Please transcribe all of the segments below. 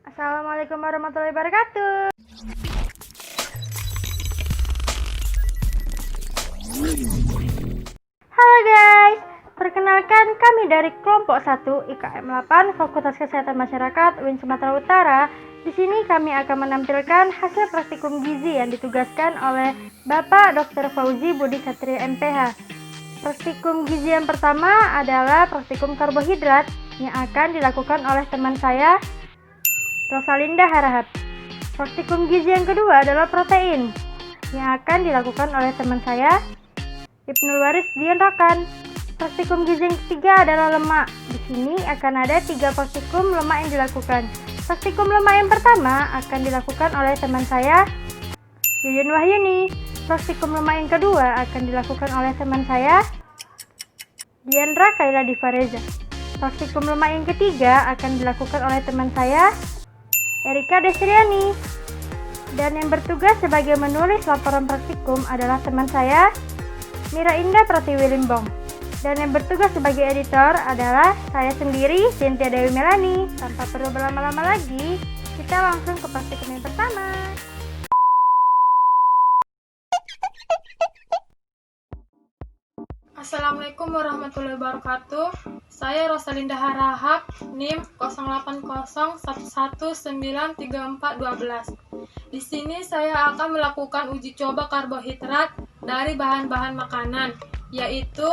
Assalamualaikum warahmatullahi wabarakatuh. Halo guys, perkenalkan kami dari kelompok 1 IKM 8 Fakultas Kesehatan Masyarakat UIN Sumatera Utara. Di sini kami akan menampilkan hasil praktikum gizi yang ditugaskan oleh Bapak Dr. Fauzi Budi Satria MPH. Praktikum gizi yang pertama adalah praktikum karbohidrat yang akan dilakukan oleh teman saya, Rosalinda Harahap. Praktikum gizi yang kedua adalah protein yang akan dilakukan oleh teman saya, Ibnul Waris Dian Rakan. Praktikum gizi yang ketiga adalah lemak. Di sini akan ada 3 praktikum lemak yang dilakukan. Praktikum lemak yang pertama akan dilakukan oleh teman saya, Yuyun Wahyuni. Praktikum lemak yang kedua akan dilakukan oleh teman saya, Diandra Kaila Divareza. Praktikum lemak yang ketiga akan dilakukan oleh teman saya, Erika Desriani. Dan yang bertugas sebagai menulis laporan praktikum adalah teman saya, Mira Indah Pratiwi Limbong. Dan yang bertugas sebagai editor adalah saya sendiri, Cynthia Dewi Melani. Tanpa perlu berlama-lama lagi, kita langsung ke praktikum yang pertama. Assalamualaikum warahmatullahi wabarakatuh. Saya Rosalinda Harahap, NIM 0801193412. Di sini saya akan melakukan uji coba karbohidrat dari bahan-bahan makanan, yaitu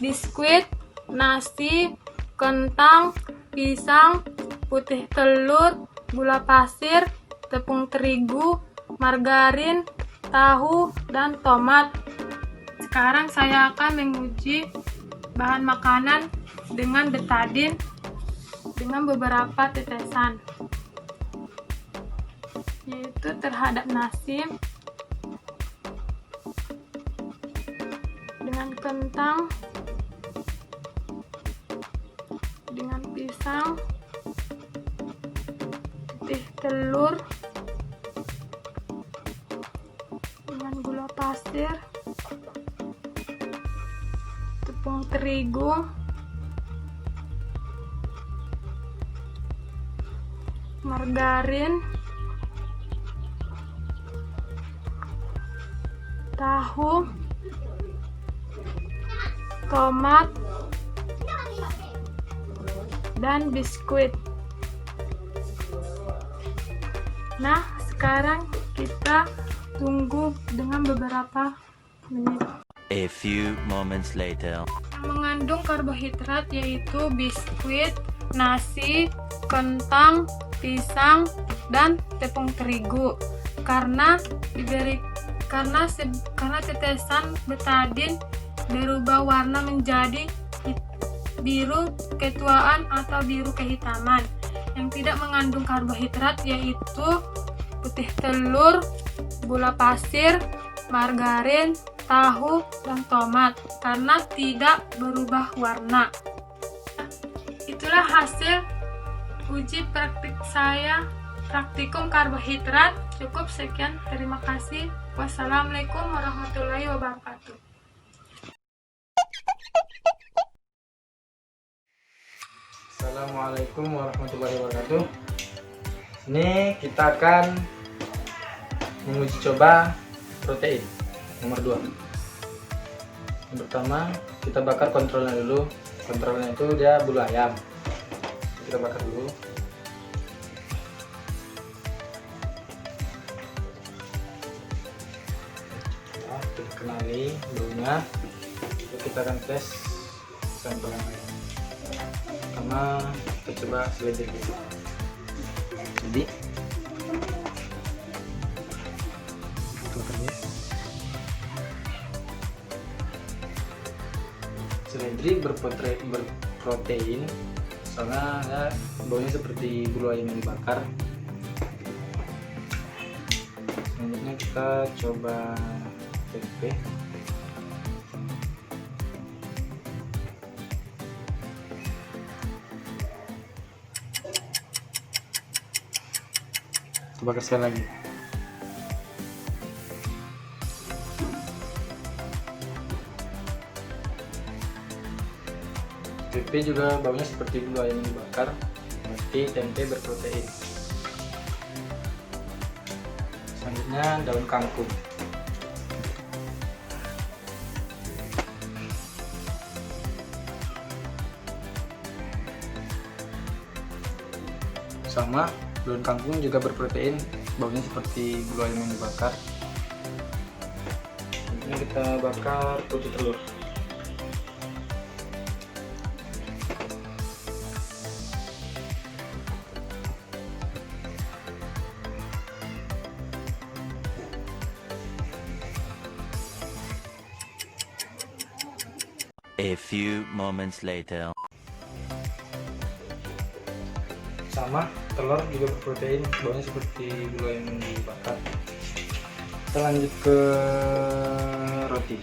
biskuit, nasi, kentang, pisang, putih telur, gula pasir, tepung terigu, margarin, tahu, dan tomat. Sekarang saya akan menguji bahan makanan dengan betadin dengan beberapa tetesan, yaitu terhadap nasi, dengan kentang, dengan pisang, putih telur, dengan gula pasir, tepung terigu, margarin, tahu, tomat, dan biskuit. Nah, sekarang kita tunggu dengan beberapa menit. A few moments later. Mengandung karbohidrat yaitu biskuit, nasi, kentang, pisang, dan tepung terigu. Karena tetesan betadin berubah warna menjadi biru ketuaan atau biru kehitaman. Yang tidak mengandung karbohidrat yaitu putih telur, gula pasir, margarin, tahu, dan tomat karena tidak berubah warna. Itulah hasil uji praktik saya praktikum karbohidrat. Cukup sekian, terima kasih. Wassalamualaikum warahmatullahi wabarakatuh. Assalamualaikum warahmatullahi wabarakatuh. Ini kita akan menguji coba protein nomor 2. Yang pertama kita bakar kontrolnya dulu. Kontrolnya itu dia bulu ayam. Kita bakar dulu. Nah, kita kenali bulunya. Lalu kita akan tes sampel yang lain. Pertama kita coba seledri dulu. Jadi seledri berprotein, soalnya ya, baunya seperti bulu ayam yang dibakar. Selanjutnya kita coba tempe. Bakar sekali lagi. Tempe juga baunya seperti bulu ayam yang dibakar, berarti tempe berprotein. Selanjutnya daun kangkung. Sama, daun kangkung juga berprotein, baunya seperti bulu ayam yang dibakar. Selanjutnya kita bakar putih telur. A few moments later. Sama, telur juga berprotein, baunya seperti bulu ayam yang dibakar. Kita lanjut ke roti.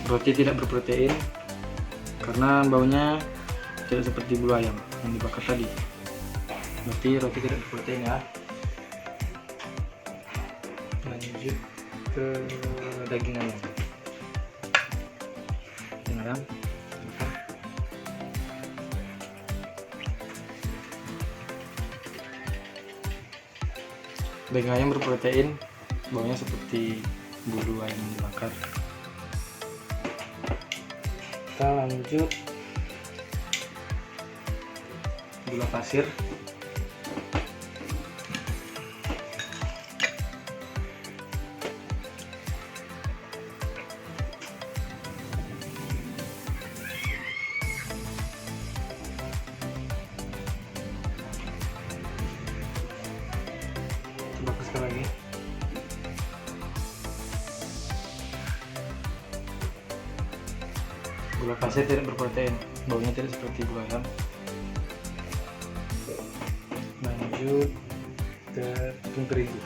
Roti tidak berprotein karena baunya tidak seperti bulu ayam yang dibakar tadi. Berarti roti tidak berprotein ya. Lanjut ke daging ayam. Daging ayam berprotein, baunya seperti bulu ayam yang dibakar. Kita lanjut gula pasir. Coba sekali lagi. Gula pasir tidak berprotein, baunya tidak seperti bulu ayam. Lanjut ke tepung terigu.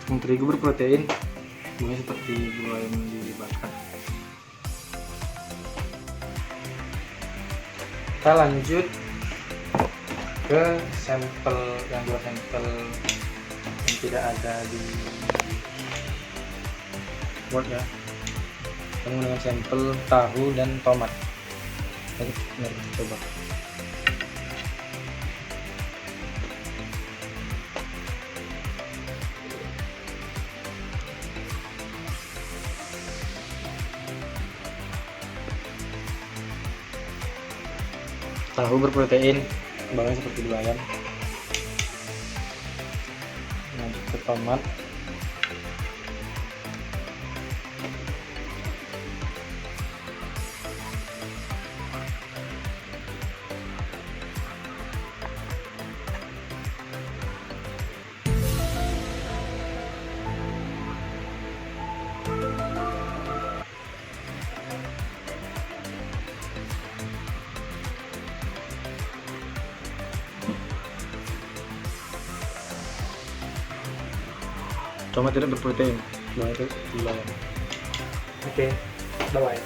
Tepung terigu berprotein, baunya seperti bulu ayam yang dibakar. Kita lanjut ke sampel yang dua sampel yang tidak ada di Word ya. Kita menggunakan sampel tahu dan tomat. Mari kita coba. Tahu berprotein, baunya seperti bulu ayam. Lanjut ke tomat. Tomat tidak berprotein, baunya itu bulu ayam. Oke, bye-bye.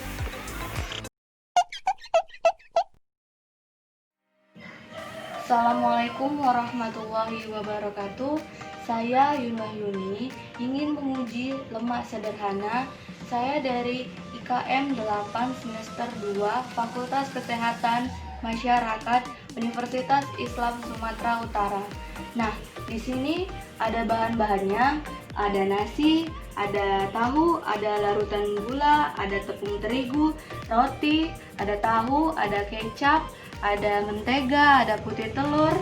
Assalamualaikum warahmatullahi wabarakatuh. Saya Yunah Yuni ingin menguji lemak sederhana. Saya dari IKM 8 semester 2 Fakultas Kesehatan Masyarakat Universitas Islam Sumatera Utara. Nah, di sini ada bahan-bahannya, ada nasi, ada tahu, ada larutan gula, ada tepung terigu, roti, ada tahu, ada kecap, ada mentega, ada putih telur,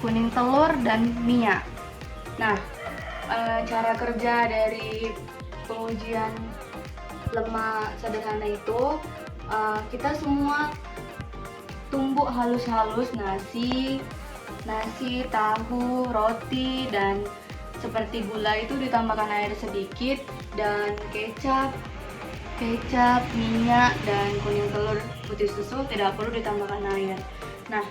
kuning telur, dan minyak. Nah, cara kerja dari pengujian lemak sederhana itu, kita semua tumbuk halus-halus nasi, tahu, roti, dan seperti gula itu ditambahkan air sedikit, dan kecap, minyak, dan kuning telur putih susu tidak perlu ditambahkan air. Nah,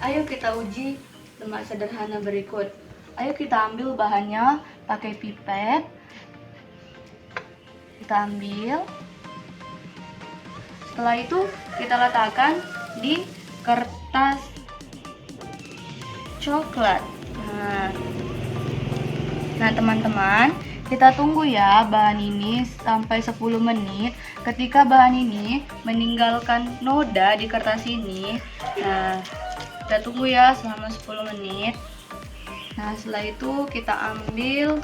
ayo kita uji lemak sederhana berikut. Ayo kita ambil bahannya pakai pipet. Kita ambil. Setelah itu kita letakkan di kertas coklat. Nah, Nah teman-teman, kita tunggu ya bahan ini sampai 10 menit. Ketika bahan ini meninggalkan noda di kertas ini, nah kita tunggu ya selama 10 menit. Nah setelah itu kita ambil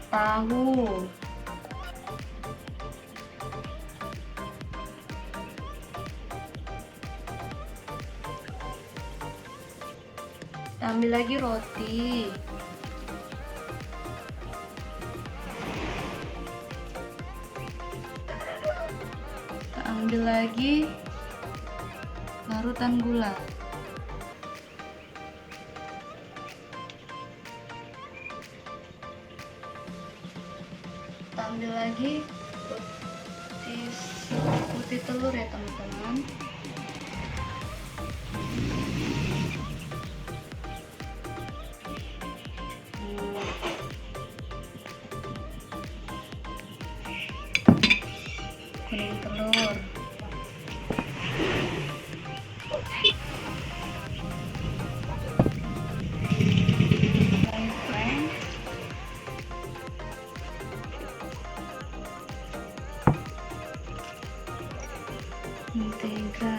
tahu. Kita ambil lagi roti. Kita ambil lagi larutan gula. Kita ambil lagi putih telur ya teman-teman. Kuning telur. Mentega.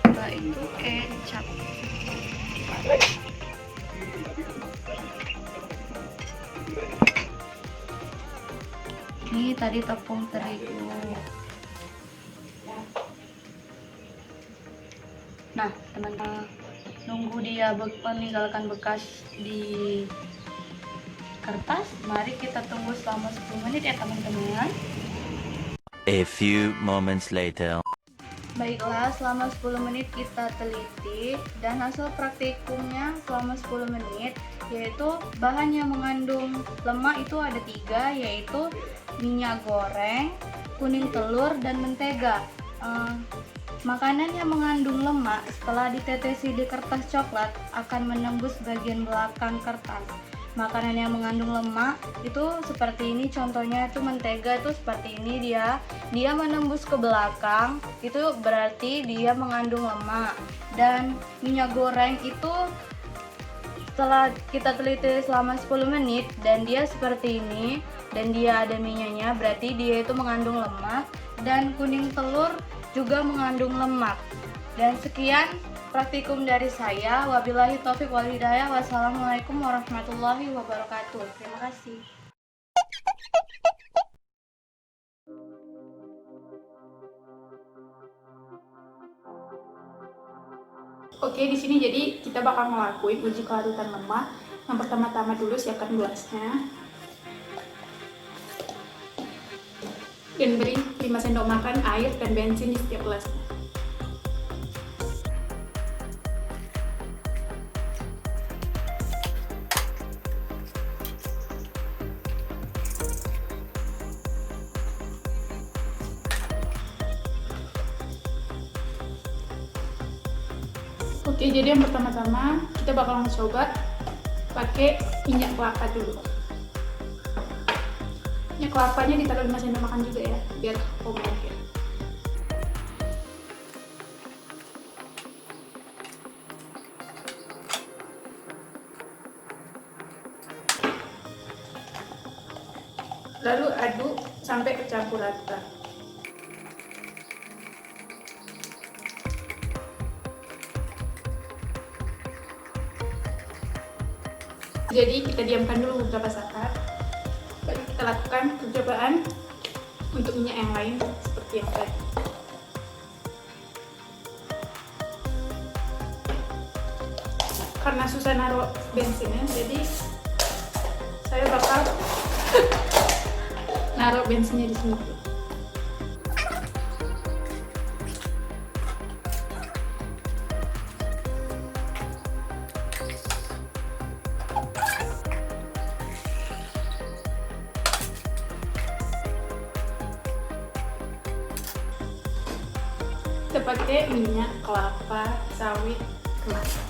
Setelah itu kecap. Ini tadi tepung terigu. Nah teman-teman, nunggu dia meninggalkan bekas di kertas, mari kita tunggu selama 10 menit ya teman-teman. A few moments later. Baiklah, selama 10 menit kita teliti dan hasil praktikumnya selama 10 menit, yaitu bahan yang mengandung lemak itu ada 3, yaitu minyak goreng, kuning telur, dan mentega. Makanan yang mengandung lemak setelah ditetesi di kertas coklat akan menembus bagian belakang kertas. Makanan yang mengandung lemak itu seperti ini, contohnya itu mentega itu seperti ini, dia menembus ke belakang, itu berarti dia mengandung lemak. Dan minyak goreng itu setelah kita teliti selama 10 menit dan dia seperti ini dan dia ada minyaknya, berarti dia itu mengandung lemak. Dan kuning telur juga mengandung lemak. Dan sekian praktikum dari saya. Wabillahi taufik wal hidayah. Wassalamualaikum warahmatullahi wabarakatuh. Terima kasih. Oke, di sini jadi kita bakal ngelakuin uji kelarutan lemak. Yang pertama-tama dulu siapkan gelasnya. Dan beri 5 sendok makan air dan bensin di setiap gelasnya. Oke, jadi yang pertama-tama kita bakal mencoba pakai minyak kelapa dulu. Minyak kelapanya ditaruh 5 sendok makan juga ya, biar homogen. Lalu aduk sampai kecampur rata. Jadi kita diamkan dulu beberapa saat. Baru kita lakukan percobaan untuk minyak yang lain seperti yang tadi. Karena susah naruh bensinnya, jadi saya bakal naruh bensinnya di sini. Kita pakai minyak kelapa sawit kemasan.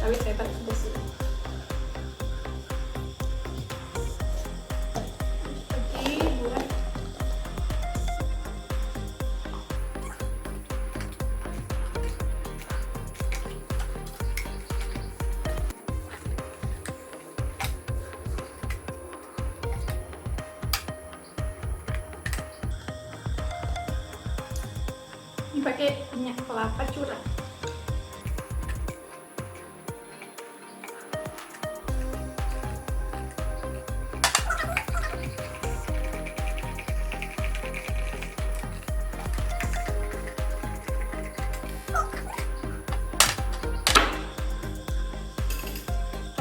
sawit saya taruh sebelah sini. Oke, buat ini pakai minyak kelapa curah.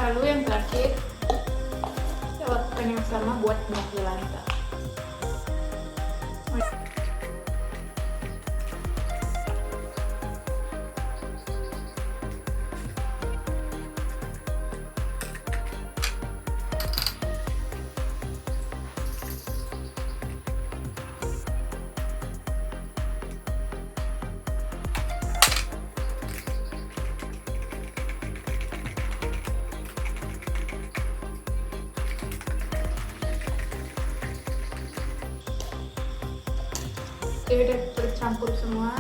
Lalu yang terakhir, saya lakukan yang sama buat minyak jelantah. Oke, udah bercampur semua.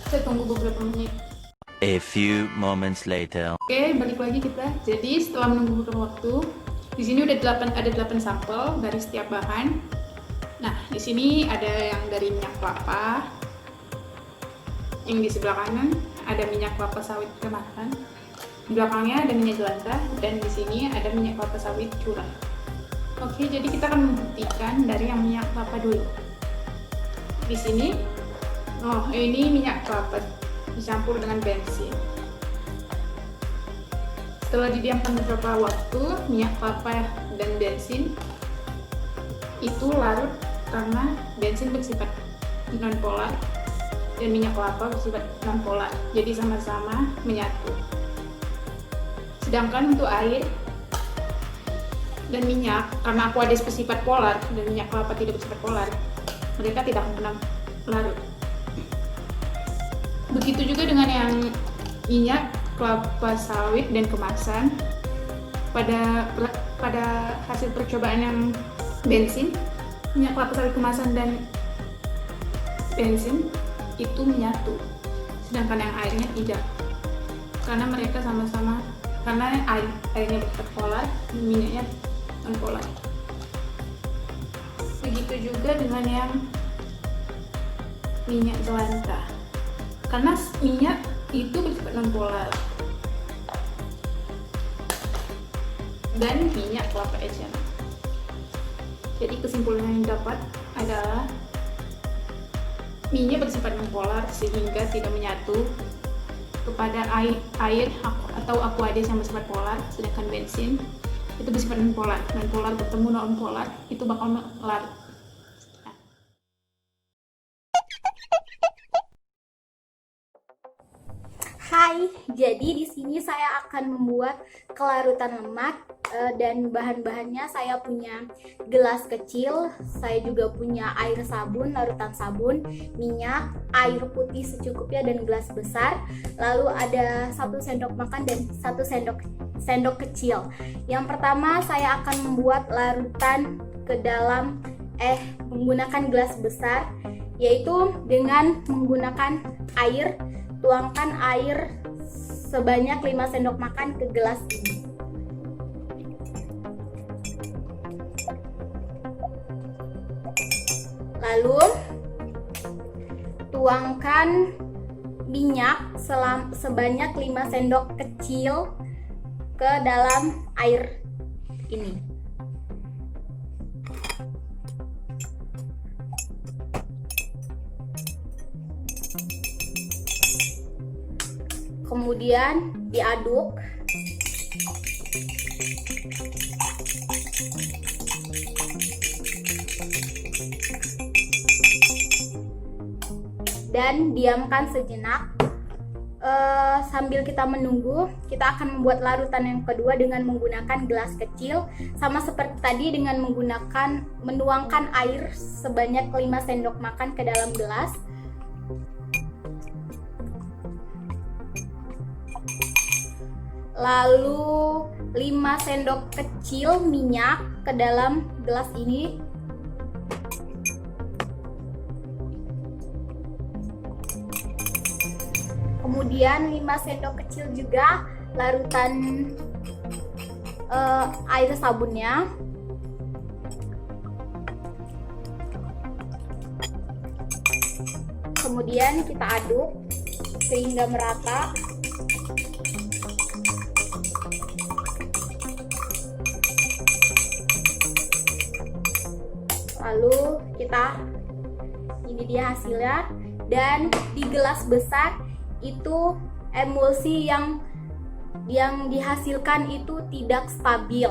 Saya tunggu beberapa menit. A few moments later. Oke, balik lagi kita. Jadi setelah menunggu beberapa waktu, di sini udah ada 8 sampel dari setiap bahan. Nah, di sini ada yang dari minyak kelapa. Yang di sebelah kanan ada minyak kelapa sawit kemasan. Di belakangnya ada minyak jelantah dan di sini ada minyak kelapa sawit curah. Oke, jadi kita akan membuktikan dari yang minyak kelapa dulu. Di sini, ini minyak kelapa dicampur dengan bensin. Setelah didiamkan beberapa waktu, minyak kelapa dan bensin itu larut karena bensin bersifat non-polar dan minyak kelapa bersifat non-polar, jadi sama-sama menyatu. Sedangkan untuk air dan minyak, karena aquades bersifat polar dan minyak kelapa tidak bersifat polar, mereka tidak akan pernah larut. Begitu juga dengan yang minyak kelapa sawit dan kemasan. Pada hasil percobaan yang bensin, minyak kelapa sawit kemasan dan bensin itu menyatu, sedangkan yang airnya tidak, karena mereka sama-sama, karena airnya bersifat polar, minyaknya non polar. Begitu juga dengan yang minyak jelantah, karena minyak itu bersifat non-polar, dan minyak kelapa eceng. Jadi kesimpulan yang dapat adalah minyak bersifat non-polar sehingga tidak menyatu kepada air atau aquades yang bersifat polar, sedangkan bensin itu bersifat non-polar. Non-polar bertemu non-polar itu bakal larut. Hai, jadi di sini saya akan membuat kelarutan lemak dan bahan-bahannya saya punya gelas kecil, saya juga punya air sabun, larutan sabun, minyak, air putih secukupnya dan gelas besar. Lalu ada 1 sendok makan dan 1 sendok kecil. Yang pertama saya akan membuat larutan ke dalam menggunakan gelas besar, yaitu dengan menggunakan air. Tuangkan air sebanyak 5 sendok makan ke gelas ini. Lalu tuangkan minyak sebanyak 5 sendok kecil ke dalam air ini. Kemudian diaduk. Dan diamkan sejenak. Sambil kita menunggu, kita akan membuat larutan yang kedua dengan menggunakan gelas kecil, sama seperti tadi dengan menuangkan air sebanyak 5 sendok makan ke dalam gelas. lalu 5 sendok kecil minyak ke dalam gelas ini. Kemudian 5 sendok kecil juga larutan air sabunnya. Kemudian kita aduk sehingga merata. Lalu ini dia hasilnya, dan di gelas besar itu emulsi yang dihasilkan itu tidak stabil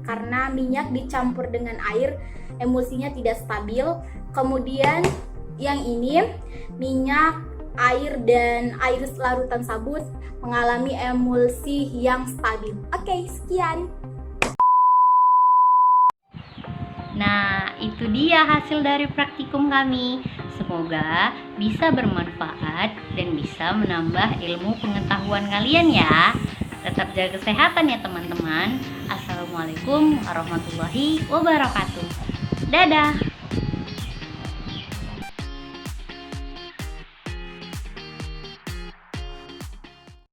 karena minyak dicampur dengan air, emulsinya tidak stabil. Kemudian yang ini minyak, air, dan air larutan sabun mengalami emulsi yang stabil. Oke, sekian. Nah, itu dia hasil dari praktikum kami. Semoga bisa bermanfaat dan bisa menambah ilmu pengetahuan kalian ya. Tetap jaga kesehatan ya teman-teman. Assalamualaikum warahmatullahi wabarakatuh. Dadah.